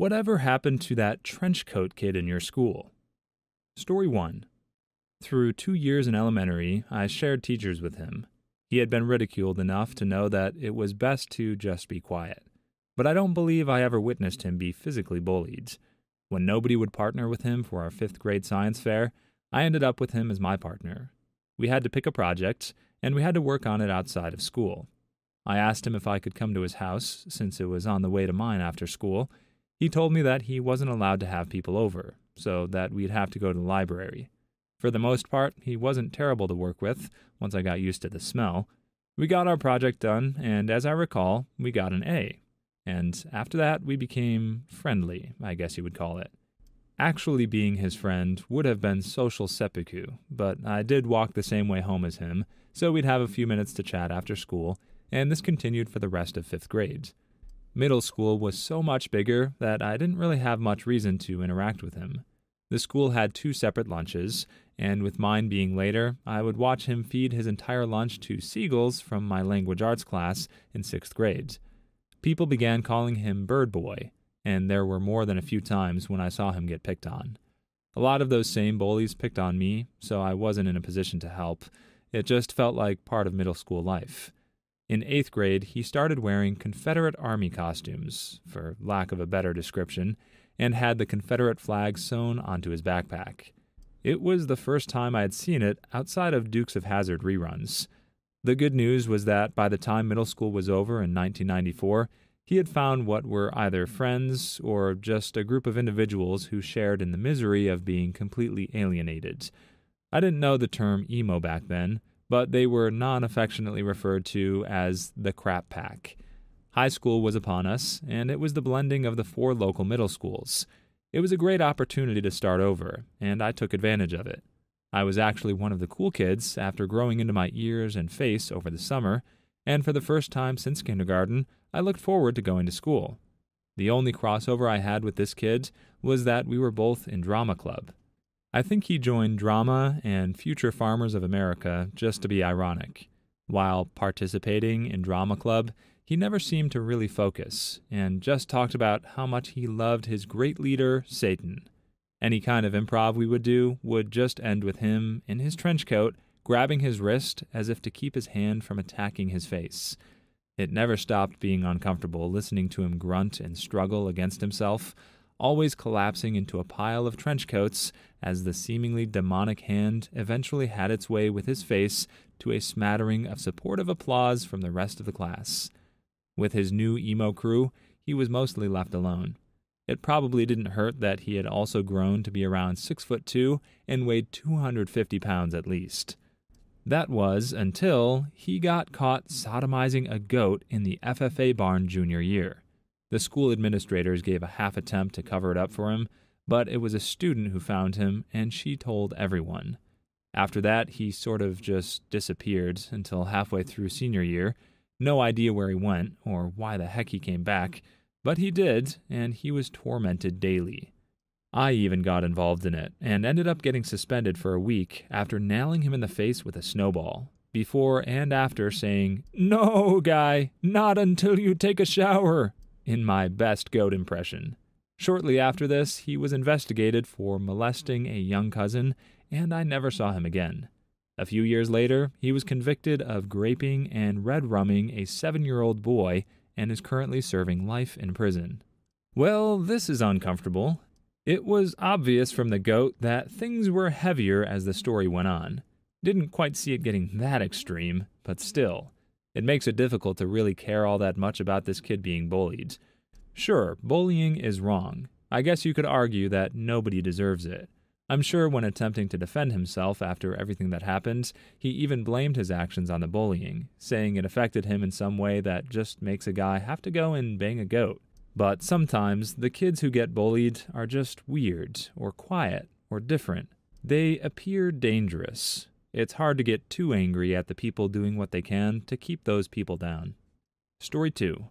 Whatever happened to that Trenchcoat kid in your school? Story 1. Through 2 years in elementary, I shared teachers with him. He had been ridiculed enough to know that it was best to just be quiet. But I don't believe I ever witnessed him be physically bullied. When nobody would partner with him for our 5th grade science fair, I ended up with him as my partner. We had to pick a project, and we had to work on it outside of school. I asked him if I could come to his house, since it was on the way to mine after school. He told me that he wasn't allowed to have people over, so that we'd have to go to the library. For the most part, he wasn't terrible to work with, once I got used to the smell. We got our project done, and as I recall, we got an A. And after that, we became friendly, I guess you would call it. Actually being his friend would have been social seppuku, but I did walk the same way home as him, so we'd have a few minutes to chat after school, and this continued for the rest of 5th grade. Middle school was so much bigger that I didn't really have much reason to interact with him. The school had 2 separate lunches, and with mine being later, I would watch him feed his entire lunch to seagulls from my language arts class in 6th grade. People began calling him Bird Boy, and there were more than a few times when I saw him get picked on. A lot of those same bullies picked on me, so I wasn't in a position to help. It just felt like part of middle school life. In 8th grade, he started wearing Confederate Army costumes, for lack of a better description, and had the Confederate flag sewn onto his backpack. It was the first time I had seen it outside of Dukes of Hazzard reruns. The good news was that by the time middle school was over in 1994, he had found what were either friends or just a group of individuals who shared in the misery of being completely alienated. I didn't know the term emo back then, but they were non-affectionately referred to as the crap pack. High school was upon us, and it was the blending of the 4 local middle schools. It was a great opportunity to start over, and I took advantage of it. I was actually one of the cool kids after growing into my ears and face over the summer, and for the first time since kindergarten, I looked forward to going to school. The only crossover I had with this kid was that we were both in drama club. I think he joined drama and Future Farmers of America just to be ironic. While participating in drama club, he never seemed to really focus, and just talked about how much he loved his great leader, Satan. Any kind of improv we would do would just end with him, in his trench coat, grabbing his wrist as if to keep his hand from attacking his face. It never stopped being uncomfortable listening to him grunt and struggle against himself, always collapsing into a pile of trench coats as the seemingly demonic hand eventually had its way with his face to a smattering of supportive applause from the rest of the class. With his new emo crew, he was mostly left alone. It probably didn't hurt that he had also grown to be around 6'2" and weighed 250 pounds at least. That was until he got caught sodomizing a goat in the FFA barn junior year. The school administrators gave a half attempt to cover it up for him, but it was a student who found him, and she told everyone. After that, he sort of just disappeared until halfway through senior year. No idea where he went or why the heck he came back, but he did, and he was tormented daily. I even got involved in it, and ended up getting suspended for a week after nailing him in the face with a snowball, before and after saying, "No, guy, not until you take a shower," in my best goat impression. Shortly after this, he was investigated for molesting a young cousin, and I never saw him again. A few years later, he was convicted of graping and red-rumming a 7-year-old boy and is currently serving life in prison. Well, this is uncomfortable. It was obvious from the goat that things were heavier as the story went on. Didn't quite see it getting that extreme, but still. It makes it difficult to really care all that much about this kid being bullied. Sure, bullying is wrong. I guess you could argue that nobody deserves it. I'm sure when attempting to defend himself after everything that happened, he even blamed his actions on the bullying, saying it affected him in some way that just makes a guy have to go and bang a goat. But sometimes, the kids who get bullied are just weird, or quiet, or different. They appear dangerous. It's hard to get too angry at the people doing what they can to keep those people down. Story 2.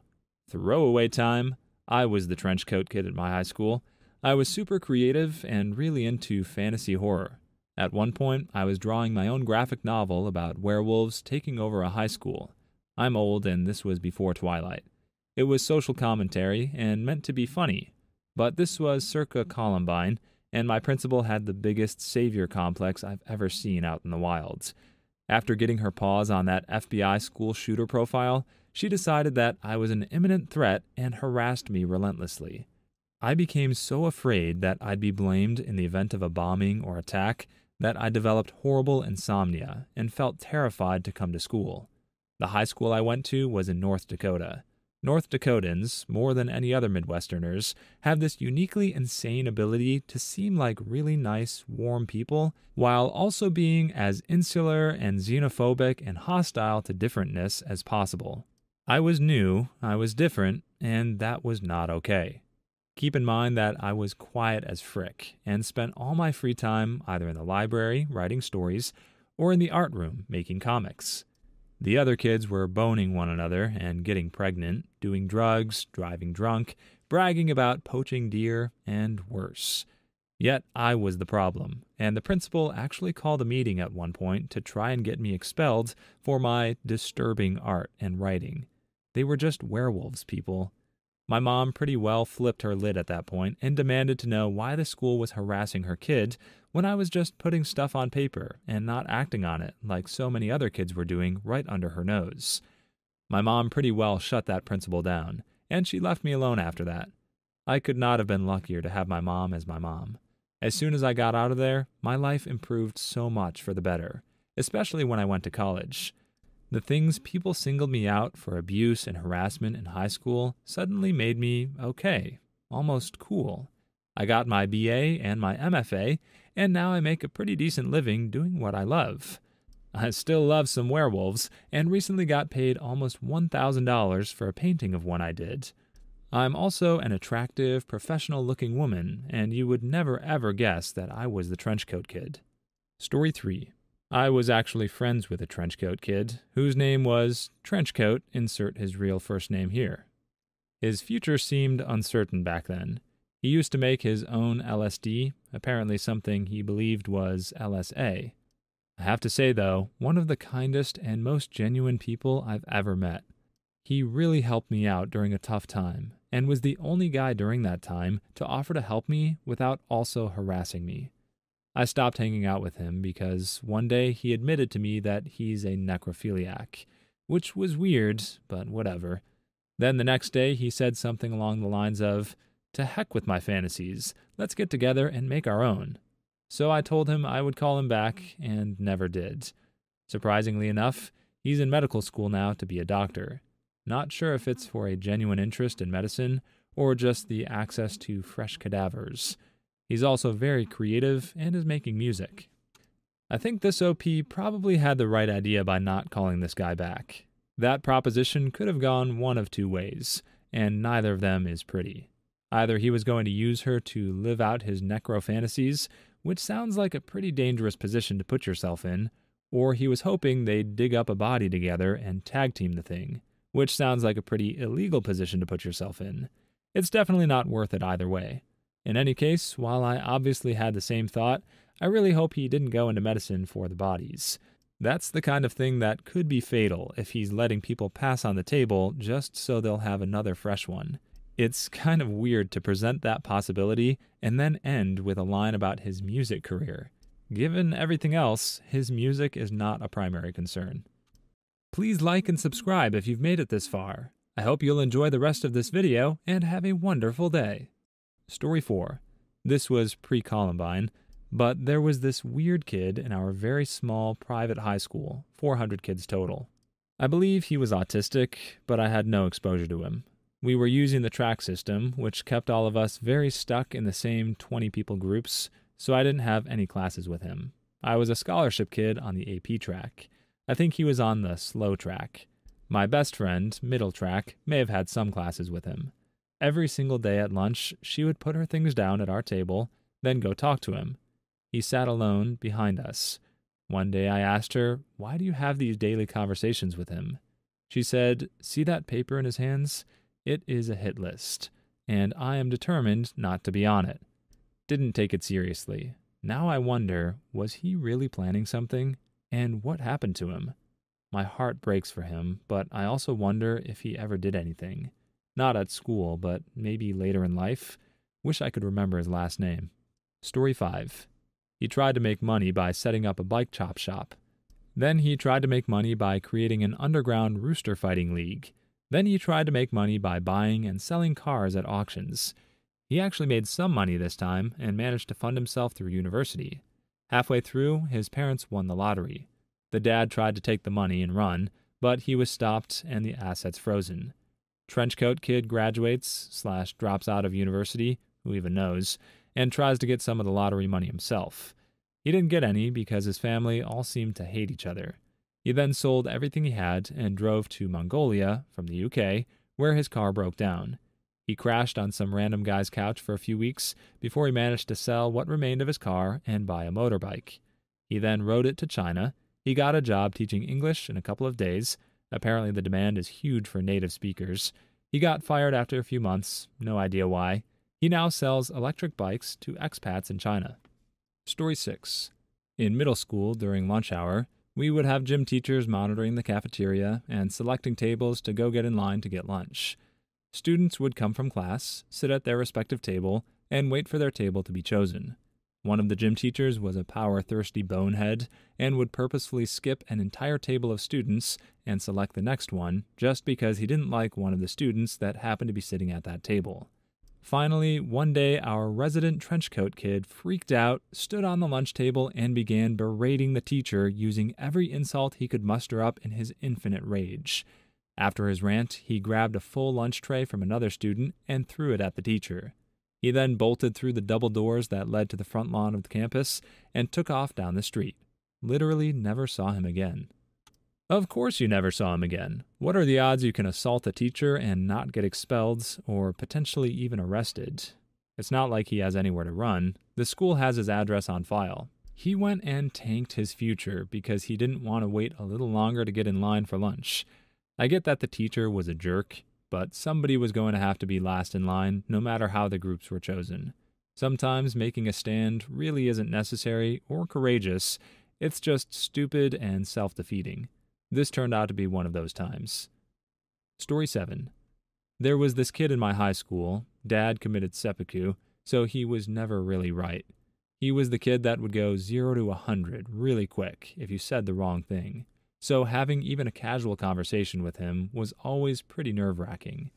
Throwaway time. I was the trenchcoat kid at my high school. I was super creative and really into fantasy horror. At one point, I was drawing my own graphic novel about werewolves taking over a high school. I'm old, and this was before Twilight. It was social commentary and meant to be funny. But this was circa Columbine, and my principal had the biggest savior complex I've ever seen out in the wilds. After getting her paws on that FBI school shooter profile, she decided that I was an imminent threat and harassed me relentlessly. I became so afraid that I'd be blamed in the event of a bombing or attack that I developed horrible insomnia and felt terrified to come to school. The high school I went to was in North Dakota. North Dakotans, more than any other Midwesterners, have this uniquely insane ability to seem like really nice, warm people, while also being as insular and xenophobic and hostile to differentness as possible. I was new, I was different, and that was not okay. Keep in mind that I was quiet as frick and spent all my free time either in the library writing stories or in the art room making comics. The other kids were boning one another and getting pregnant, doing drugs, driving drunk, bragging about poaching deer, and worse. Yet I was the problem, and the principal actually called a meeting at one point to try and get me expelled for my disturbing art and writing. They were just werewolves, people. My mom pretty well flipped her lid at that point and demanded to know why the school was harassing her kid when I was just putting stuff on paper and not acting on it like so many other kids were doing right under her nose. My mom pretty well shut that principal down, and she left me alone after that. I could not have been luckier to have my mom as my mom. As soon as I got out of there, my life improved so much for the better, especially when I went to college. The things people singled me out for abuse and harassment in high school suddenly made me okay, almost cool. I got my BA and my MFA, and now I make a pretty decent living doing what I love. I still love some werewolves, and recently got paid almost $1,000 for a painting of one I did. I'm also an attractive, professional-looking woman, and you would never ever guess that I was the Trenchcoat Kid. Story 3. I was actually friends with a Trenchcoat Kid, whose name was Trenchcoat, insert his real first name here. His future seemed uncertain back then. He used to make his own LSD, apparently something he believed was LSA. I have to say, though, one of the kindest and most genuine people I've ever met. He really helped me out during a tough time, and was the only guy during that time to offer to help me without also harassing me. I stopped hanging out with him because one day he admitted to me that he's a necrophiliac, which was weird, but whatever. Then the next day he said something along the lines of, "To heck with my fantasies, let's get together and make our own." So I told him I would call him back, and never did. Surprisingly enough, he's in medical school now to be a doctor. Not sure if it's for a genuine interest in medicine, or just the access to fresh cadavers. He's also very creative and is making music. I think this OP probably had the right idea by not calling this guy back. That proposition could have gone one of two ways, and neither of them is pretty. Either he was going to use her to live out his necro fantasies, which sounds like a pretty dangerous position to put yourself in, or he was hoping they'd dig up a body together and tag team the thing, which sounds like a pretty illegal position to put yourself in. It's definitely not worth it either way. In any case, while I obviously had the same thought, I really hope he didn't go into medicine for the bodies. That's the kind of thing that could be fatal if he's letting people pass on the table just so they'll have another fresh one. It's kind of weird to present that possibility and then end with a line about his music career. Given everything else, his music is not a primary concern. Please like and subscribe if you've made it this far. I hope you'll enjoy the rest of this video and have a wonderful day. Story 4. This was pre-Columbine, but there was this weird kid in our very small private high school, 400 kids total. I believe he was autistic, but I had no exposure to him. We were using the track system, which kept all of us very stuck in the same 20 people groups, so I didn't have any classes with him. I was a scholarship kid on the AP track. I think he was on the slow track. My best friend, middle track, may have had some classes with him. Every single day at lunch, she would put her things down at our table, then go talk to him. He sat alone behind us. One day I asked her, "Why do you have these daily conversations with him?" She said, "See that paper in his hands? It is a hit list, and I am determined not to be on it." Didn't take it seriously. Now I wonder, was he really planning something? And what happened to him? My heart breaks for him, but I also wonder if he ever did anything. Not at school, but maybe later in life. Wish I could remember his last name. Story 5. He tried to make money by setting up a bike chop shop. Then he tried to make money by creating an underground rooster fighting league. Then he tried to make money by buying and selling cars at auctions. He actually made some money this time and managed to fund himself through university. Halfway through, his parents won the lottery. The dad tried to take the money and run, but he was stopped and the assets frozen. Trenchcoat kid graduates/drops out of university, who even knows, and tries to get some of the lottery money himself. He didn't get any because his family all seemed to hate each other. He then sold everything he had and drove to Mongolia from the UK, where his car broke down. He crashed on some random guy's couch for a few weeks before he managed to sell what remained of his car and buy a motorbike. He then rode it to China. He got a job teaching English in a couple of days. Apparently the demand is huge for native speakers. He got fired after a few months, no idea why. He now sells electric bikes to expats in China. Story 6. In middle school, during lunch hour, we would have gym teachers monitoring the cafeteria and selecting tables to go get in line to get lunch. Students would come from class, sit at their respective table, and wait for their table to be chosen. One of the gym teachers was a power-thirsty bonehead and would purposefully skip an entire table of students and select the next one just because he didn't like one of the students that happened to be sitting at that table. Finally, one day our resident Trenchcoat kid freaked out, stood on the lunch table, and began berating the teacher using every insult he could muster up in his infinite rage. After his rant, he grabbed a full lunch tray from another student and threw it at the teacher. He then bolted through the double doors that led to the front lawn of the campus and took off down the street. Literally never saw him again. Of course you never saw him again. What are the odds you can assault a teacher and not get expelled or potentially even arrested? It's not like he has anywhere to run. The school has his address on file. He went and tanked his future because he didn't want to wait a little longer to get in line for lunch. I get that the teacher was a jerk, but somebody was going to have to be last in line no matter how the groups were chosen. Sometimes making a stand really isn't necessary or courageous. It's just stupid and self-defeating. This turned out to be one of those times. Story 7. There was this kid in my high school. Dad committed seppuku, so he was never really right. He was the kid that would go 0 to 100 really quick if you said the wrong thing. So having even a casual conversation with him was always pretty nerve-wracking.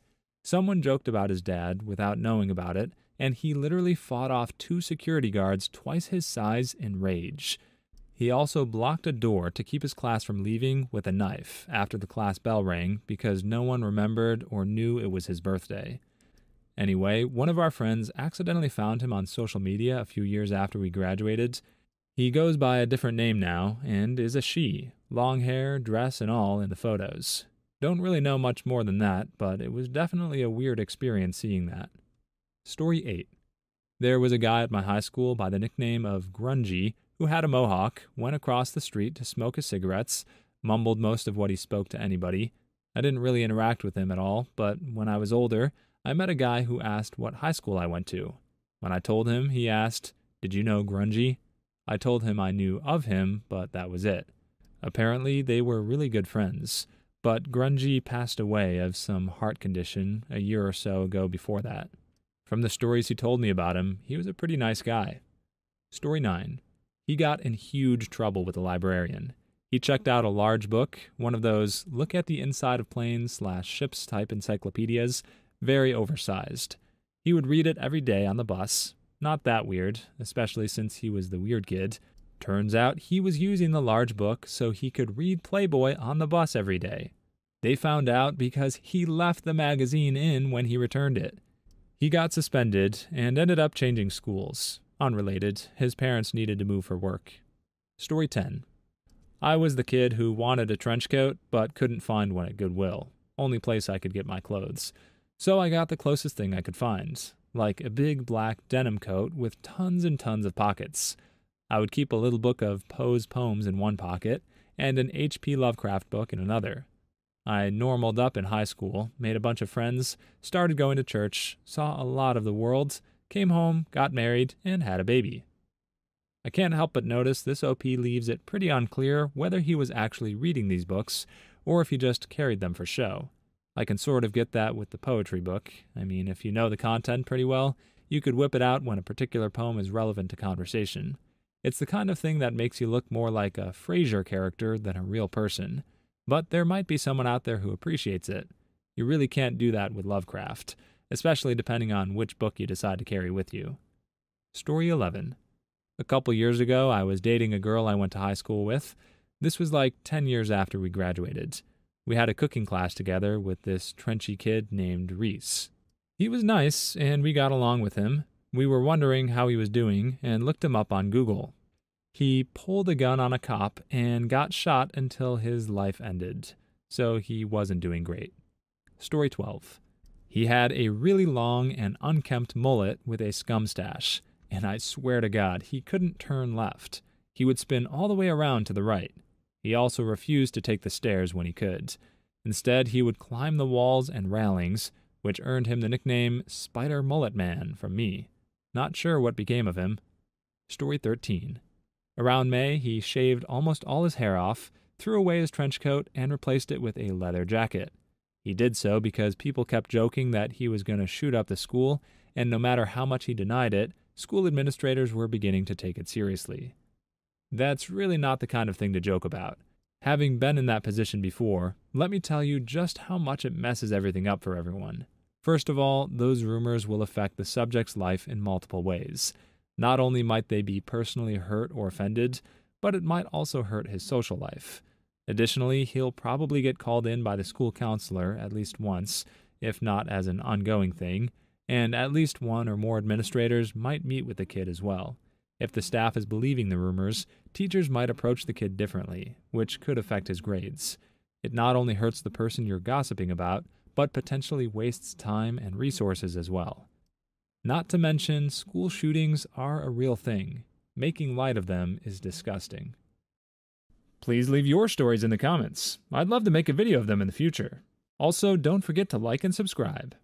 Someone joked about his dad without knowing about it, and he literally fought off 2 security guards twice his size in rage. He also blocked a door to keep his class from leaving with a knife after the class bell rang because no one remembered or knew it was his birthday. Anyway, one of our friends accidentally found him on social media a few years after we graduated. He goes by a different name now and is a she, long hair, dress, and all in the photos. Don't really know much more than that, but it was definitely a weird experience seeing that. Story 8. There was a guy at my high school by the nickname of Grungy who had a mohawk, went across the street to smoke his cigarettes, mumbled most of what he spoke to anybody. I didn't really interact with him at all, but when I was older, I met a guy who asked what high school I went to. When I told him, he asked, "Did you know Grungy?" I told him I knew of him, but that was it. Apparently, they were really good friends, but Grungy passed away of some heart condition a year or so ago before that. From the stories he told me about him, he was a pretty nice guy. Story 9. He got in huge trouble with the librarian. He checked out a large book, one of those look at the inside of planes/ships type encyclopedias, very oversized. He would read it every day on the bus. Not that weird, especially since he was the weird kid. Turns out he was using the large book so he could read Playboy on the bus every day. They found out because he left the magazine in when he returned it. He got suspended and ended up changing schools. Unrelated, his parents needed to move for work. Story 10. I was the kid who wanted a trench coat but couldn't find one at Goodwill, only place I could get my clothes. So I got the closest thing I could find, like a big black denim coat with tons and tons of pockets. I would keep a little book of Poe's poems in one pocket and an H.P. Lovecraft book in another. I normaled up in high school, made a bunch of friends, started going to church, saw a lot of the world, came home, got married, and had a baby. I can't help but notice this OP leaves it pretty unclear whether he was actually reading these books or if he just carried them for show. I can sort of get that with the poetry book. I mean, if you know the content pretty well, You could whip it out when a particular poem is relevant to conversation. It's the kind of thing that makes you look more like a Frasier character than a real person. But there might be someone out there who appreciates it. You really can't do that with Lovecraft, especially depending on which book you decide to carry with you. Story 11. A couple years ago, I was dating a girl I went to high school with. This was like 10 years after we graduated. We had a cooking class together with this trenchy kid named Reese. He was nice, and we got along with him. We were wondering how he was doing and looked him up on Google. He pulled a gun on a cop and got shot until his life ended, so he wasn't doing great. Story 12. He had a really long and unkempt mullet with a scum stash, and I swear to God, he couldn't turn left. He would spin all the way around to the right. He also refused to take the stairs when he could. Instead, he would climb the walls and railings, which earned him the nickname Spider Mullet Man from me. Not sure what became of him. Story 13. Around May, he shaved almost all his hair off, threw away his trench coat, and replaced it with a leather jacket. He did so because people kept joking that he was going to shoot up the school, and no matter how much he denied it, school administrators were beginning to take it seriously. That's really not the kind of thing to joke about. Having been in that position before, let me tell you just how much it messes everything up for everyone. First of all, those rumors will affect the subject's life in multiple ways. Not only might they be personally hurt or offended, but it might also hurt his social life. Additionally, he'll probably get called in by the school counselor at least once, if not as an ongoing thing, and at least one or more administrators might meet with the kid as well. If the staff is believing the rumors, teachers might approach the kid differently, which could affect his grades. It not only hurts the person you're gossiping about, but potentially wastes time and resources as well. Not to mention, school shootings are a real thing. Making light of them is disgusting. Please leave your stories in the comments. I'd love to make a video of them in the future. Also, don't forget to like and subscribe.